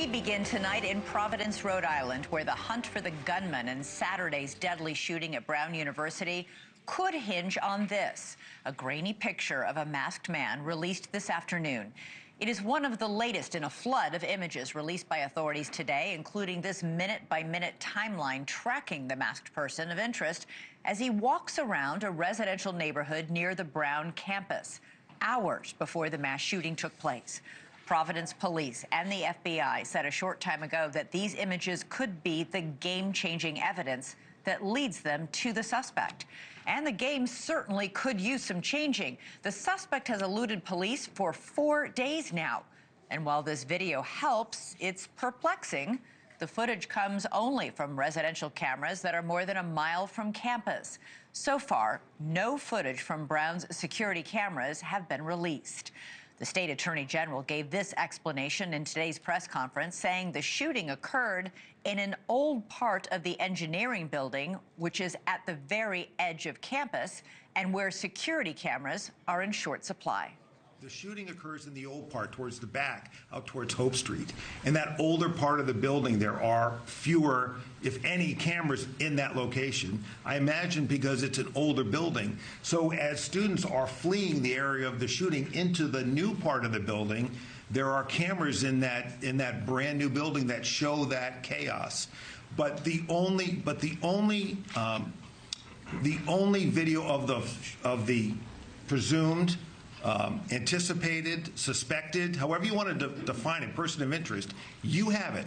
We begin tonight in Providence, Rhode Island, where the hunt for the gunman in Saturday's deadly shooting at Brown University could hinge on this, a grainy picture of a masked man released this afternoon. It is one of the latest in a flood of images released by authorities today, including this minute-by-minute timeline tracking the masked person of interest as he walks around a residential neighborhood near the Brown campus, hours before the mass shooting took place. Providence police and the FBI said a short time ago that these images could be the game-changing evidence that leads them to the suspect. And the game certainly could use some changing. The suspect has eluded police for 4 days now. And while this video helps, it's perplexing. The footage comes only from residential cameras that are more than a mile from campus. So far, no footage from Brown's security cameras have been released. The state attorney general gave this explanation in today's press conference, saying the shooting occurred in an old part of the engineering building, which is at the very edge of campus and where security cameras are in short supply. The shooting occurs in the old part, towards the back, out towards Hope Street. In that older part of the building, there are fewer, if any, cameras in that location. I imagine because it's an older building. So as students are fleeing the area of the shooting into the new part of the building, there are cameras in that brand new building that show that chaos. But the only video of the presumed anticipated, suspected, however you want to define it, person of interest, you have it.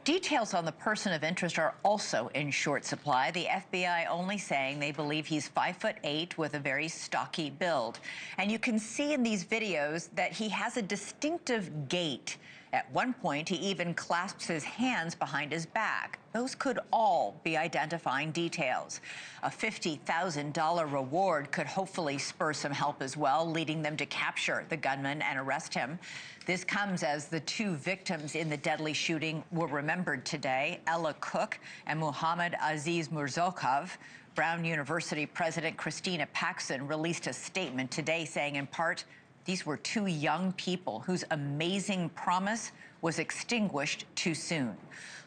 Details on the person of interest are also in short supply. The FBI only saying they believe he's 5'8" with a very stocky build. And you can see in these videos that he has a distinctive gait. At one point, he even clasps his hands behind his back. Those could all be identifying details. A $50,000 reward could hopefully spur some help as well, leading them to capture the gunman and arrest him. This comes as the two victims in the deadly shooting were remembered today, Ella Cook and Muhammad Aziz Murzokov. Brown University President Christina Paxson released a statement today saying, in part, these were two young people whose amazing promise was extinguished too soon.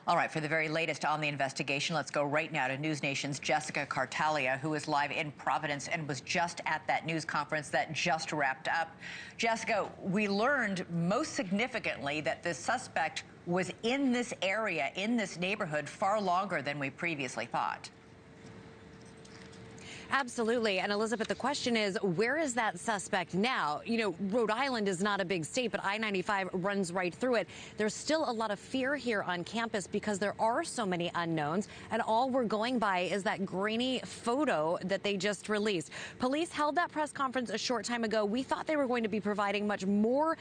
All right, for the very latest on the investigation, let's go right now to NewsNation's Jessica Cartalia, who is live in Providence and was just at that news conference that just wrapped up. Jessica, we learned most significantly that the suspect was in this area, in this neighborhood, far longer than we previously thought. Absolutely. And Elizabeth, the question is, where is that suspect now? You know, Rhode Island is not a big state, but I-95 runs right through it. There's still a lot of fear here on campus because there are so many unknowns, and all we're going by is that grainy photo that they just released. Police held that press conference a short time ago. We thought they were going to be providing much more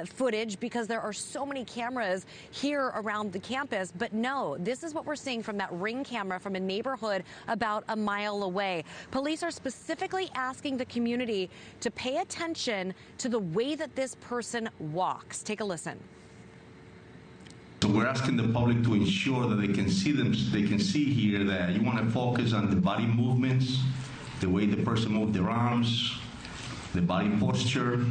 footage because there are so many cameras here around the campus, but no, this is what we're seeing from that Ring camera from a neighborhood about a mile away. Police are specifically asking the community to pay attention to the way that this person walks. Take a listen. So we're asking the public to ensure that they can see them. They can see here that you want to focus on the body movements, the way the person moves their arms, the body posture,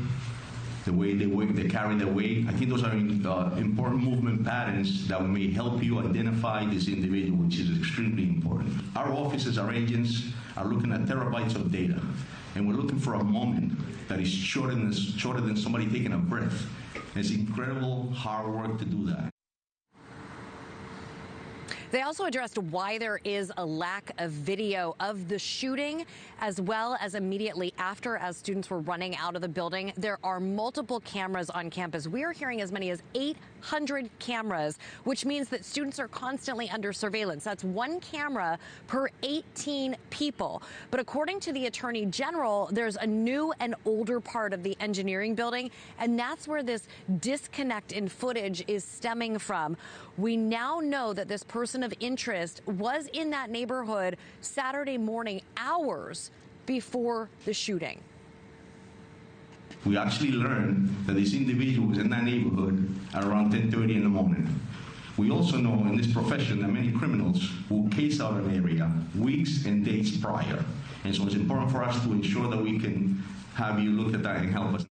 the way they carry their weight. I think those are important movement patterns that may help you identify this individual, which is extremely important. Our officers, our agents, are looking at terabytes of data, and we're looking for a moment that is shorter than somebody taking a breath. It's incredible hard work to do that. They also addressed why there is a lack of video of the shooting, as well as immediately after, as students were running out of the building. There are multiple cameras on campus. We are hearing as many as 800 cameras, which means that students are constantly under surveillance. That's one camera per 18 people. But according to the Attorney General, there's a new and older part of the engineering building, and that's where this disconnect in footage is stemming from. We now know that this person of interest was in that neighborhood Saturday morning, hours before the shooting. We actually learned that this individual was in that neighborhood at around 10:30 in the morning. We also know in this profession that many criminals will case out an area weeks and days prior. And so it's important for us to ensure that we can have you look at that and help us.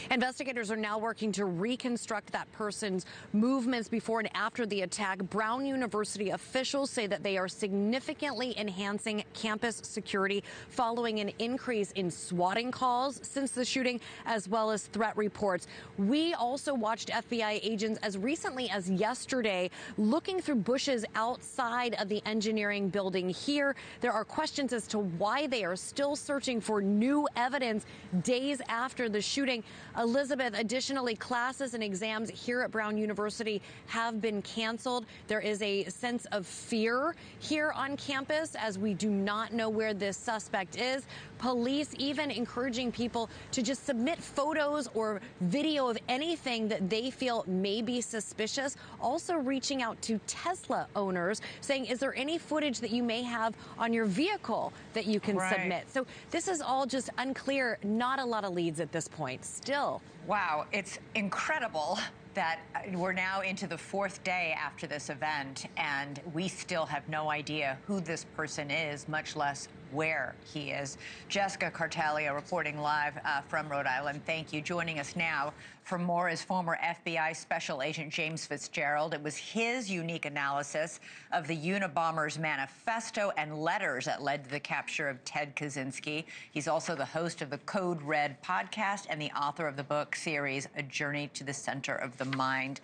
And Investigators are now working to reconstruct that person's movements before and after the attack. Brown University officials say that they are significantly enhancing campus security following an increase in swatting calls since the shooting, as well as threat reports. We also watched FBI agents as recently as yesterday looking through bushes outside of the engineering building here. There are questions as to why they are still searching for new evidence days after the shooting. Elizabeth, additionally, classes and exams here at Brown University have been canceled. There is a sense of fear here on campus as we do not know where this suspect is. Police even encouraging people to just submit photos or video of anything that they feel may be suspicious. Also reaching out to Tesla owners saying, is there any footage that you may have on your vehicle that you can submit? So this is all just unclear. Not a lot of leads at this point still. Wow, it's incredible that we're now into the 4th day after this event, and we still have no idea who this person is, much less where he is. Jessica Cartalia reporting live from Rhode Island. Thank you. Joining us now for more is former FBI Special Agent James Fitzgerald. It was his unique analysis of the Unabomber's manifesto and letters that led to the capture of Ted Kaczynski. He's also the host of the Code Red podcast and the author of the book series, A Journey to the Center of the Mind.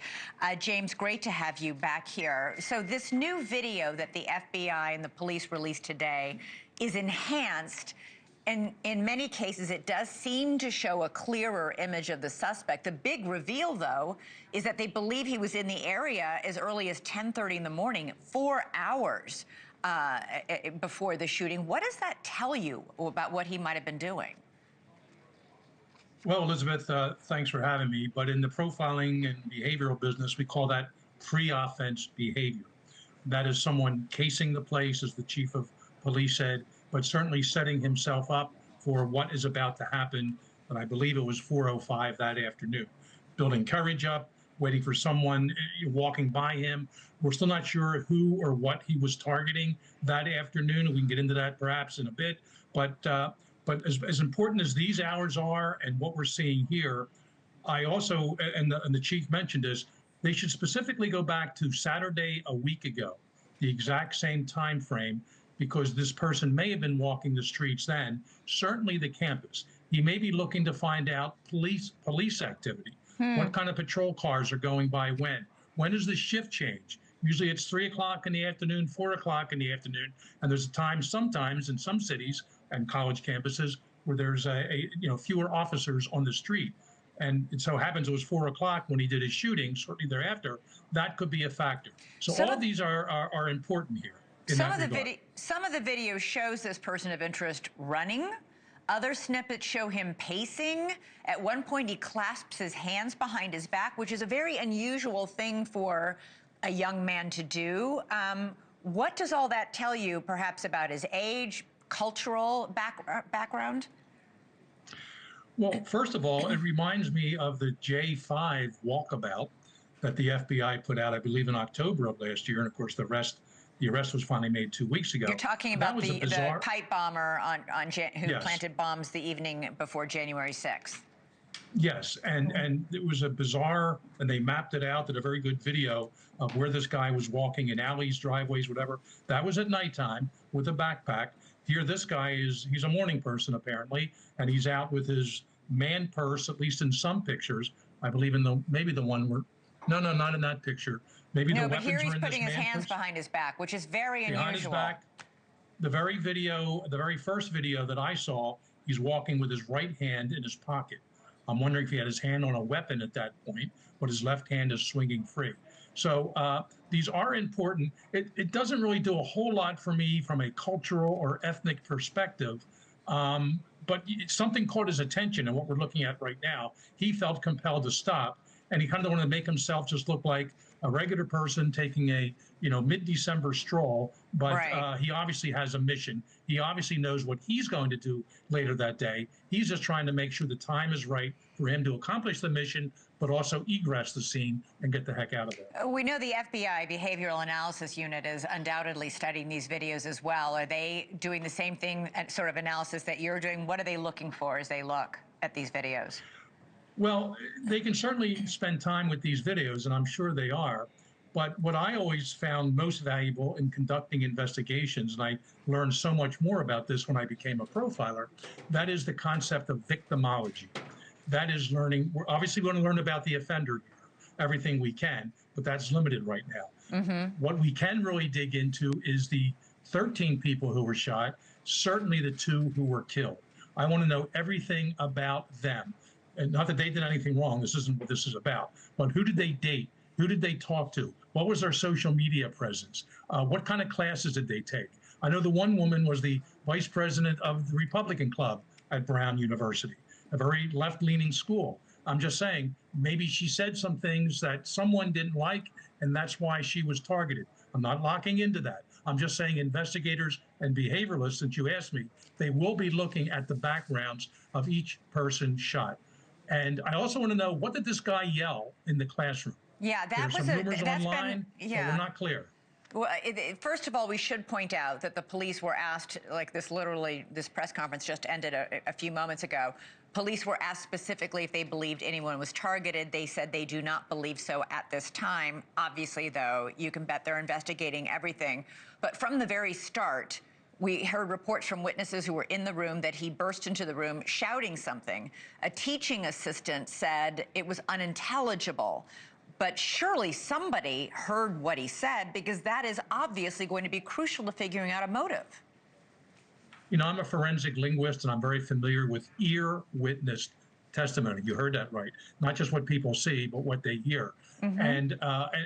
James, great to have you back here. So this new video that the FBI and the police released today is enhanced, and in many cases it does seem to show a clearer image of the suspect. The big reveal, though, is that they believe he was in the area as early as 10:30 in the morning, 4 hours before the shooting. What does that tell you about what he might have been doing? Well, Elizabeth, thanks for having me. But in the profiling and behavioral business, we call that pre-offense behavior. That is someone casing the place, as the chief of police said, but certainly setting himself up for what is about to happen. And I believe it was 4:05 that afternoon. Building courage up, waiting for someone walking by him. We're still not sure who or what he was targeting that afternoon. We can get into that perhaps in a bit. But as important as these hours are and what we're seeing here, I also, and the chief mentioned this, they should specifically go back to Saturday a week ago, the exact same time frame, because this person may have been walking the streets then, certainly the campus. He may be looking to find out police activity. What kind of patrol cars are going by when? When does the shift change? Usually it's 3 o'clock in the afternoon, 4 o'clock in the afternoon, and there's a time sometimes in some cities and college campuses where there's fewer officers on the street. And it so happens it was 4 o'clock when he did his shooting, shortly thereafter. That could be a factor. So all of these are important here. Some of the video shows this person of interest running. Other snippets show him pacing. At one point, he clasps his hands behind his back, which is a very unusual thing for a young man to do. What does all that tell you, perhaps, about his age, cultural background? Well, first of all, it reminds me of the J5 walkabout that the FBI put out, I believe, in October of last year. And of course, the arrest was finally made 2 weeks ago. You're talking about the pipe bomber who planted bombs the evening before January 6th. Yes, and it was a bizarre, and they mapped it out, did a very good video of where this guy was walking in alleys, driveways, whatever. That was at nighttime with a backpack. Here, this guy he's a morning person apparently, and he's out with his man purse, at least in some pictures. I believe maybe the one where, no, not in that picture. Maybe the weapons were in this man purse. No, but here he's putting his hands behind his back, which is very unusual. Behind his back. The very first video that I saw, he's walking with his right hand in his pocket. I'm wondering if he had his hand on a weapon at that point, but his left hand is swinging free. So these are important. It doesn't really do a whole lot for me from a cultural or ethnic perspective, but something caught his attention, and what we're looking at right now, he felt compelled to stop, and he kind of wanted to make himself just look like a regular person taking a mid-December stroll, but he obviously has a mission. He obviously knows what he's going to do later that day. He's just trying to make sure the time is right for him to accomplish the mission, but also egress the scene and get the heck out of there. We know the FBI Behavioral Analysis Unit is undoubtedly studying these videos as well. Are they doing the same thing, sort of analysis that you're doing? What are they looking for as they look at these videos? Well, they can certainly spend time with these videos, and I'm sure they are. But what I always found most valuable in conducting investigations, and I learned so much more about this when I became a profiler, that is the concept of victimology. That is learning, we're obviously going to learn about the offender, everything we can, but that's limited right now. What we can really dig into is the 13 people who were shot, certainly the 2 who were killed. I want to know everything about them. And not that they did anything wrong, this isn't what this is about, but who did they date? Who did they talk to? What was their social media presence? What kind of classes did they take? I know the one woman was the vice president of the Republican Club at Brown University, a very left-leaning school. I'm just saying, maybe she said some things that someone didn't like, and that's why she was targeted. I'm not locking into that. I'm just saying investigators and behavioralists, since you asked me, they will be looking at the backgrounds of each person shot. And I also want to know, what did this guy yell in the classroom? Yeah, that There's was some rumors that's online, been, but we're not clear. Well, first of all, we should point out that the police were asked, like this press conference just ended a few moments ago. Police were asked specifically if they believed anyone was targeted. They said they do not believe so at this time. Obviously, though, you can bet they're investigating everything. But from the very start, we heard reports from witnesses who were in the room that he burst into the room shouting something. A teaching assistant said it was unintelligible. But surely somebody heard what he said, because that is obviously going to be crucial to figuring out a motive. You know, I'm a forensic linguist, and I'm very familiar with ear-witnessed testimony. You heard that right. Not just what people see, but what they hear. And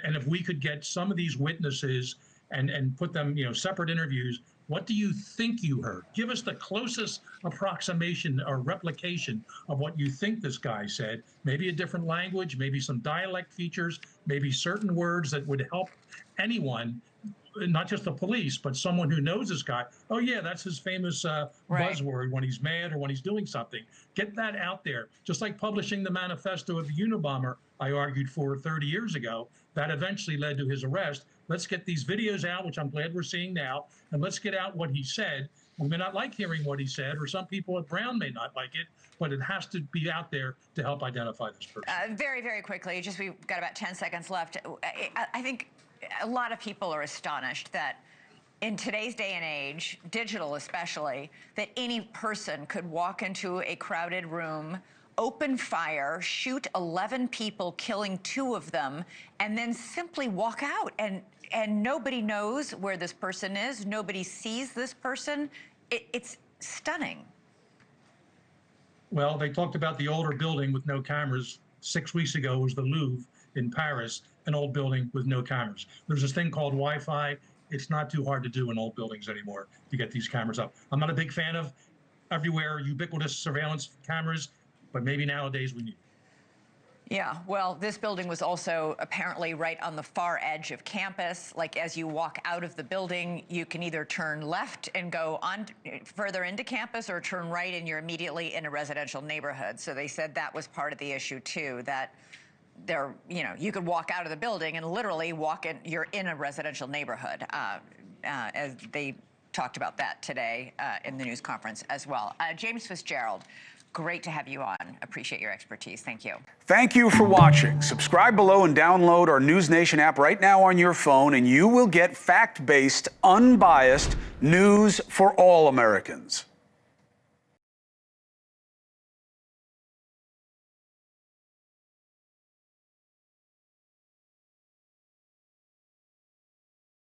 if we could get some of these witnesses and put them, separate interviews, what do you think you heard? Give us the closest approximation or replication of what you think this guy said. Maybe a different language, maybe some dialect features, maybe certain words that would help anyone, not just the police, but someone who knows this guy. Oh, yeah, that's his famous buzzword when he's mad or when he's doing something. Get that out there. Just like publishing the manifesto of the Unabomber I argued for 30 years ago, that eventually led to his arrest. Let's get these videos out, which I'm glad we're seeing now, and let's get out what he said. We may not like hearing what he said, or some people at Brown may not like it, but it has to be out there to help identify this person. Very, very quickly, we've got about 10 seconds left. I think a lot of people are astonished that in today's day and age, digital especially, that any person could walk into a crowded room, open fire, shoot 11 people, killing 2 of them, and then simply walk out. And nobody knows where this person is. Nobody sees this person. It's stunning. Well, they talked about the older building with no cameras. 6 weeks ago was the Louvre in Paris, an old building with no cameras. There's this thing called Wi-Fi. It's not too hard to do in old buildings anymore to get these cameras up. I'm not a big fan of everywhere ubiquitous surveillance cameras, but maybe nowadays we need it. Yeah, well, this building was also apparently right on the far edge of campus. Like, as you walk out of the building, you can either turn left and go on further into campus, or turn right and you're immediately in a residential neighborhood. So they said that was part of the issue too, that you could walk out of the building and literally you're in a residential neighborhood, as they talked about that today in the news conference as well. James Fitzgerald, great to have you on. Appreciate your expertise. Thank you. Thank you for watching. Subscribe below and download our NewsNation app right now on your phone, and you will get fact-based, unbiased news for all Americans.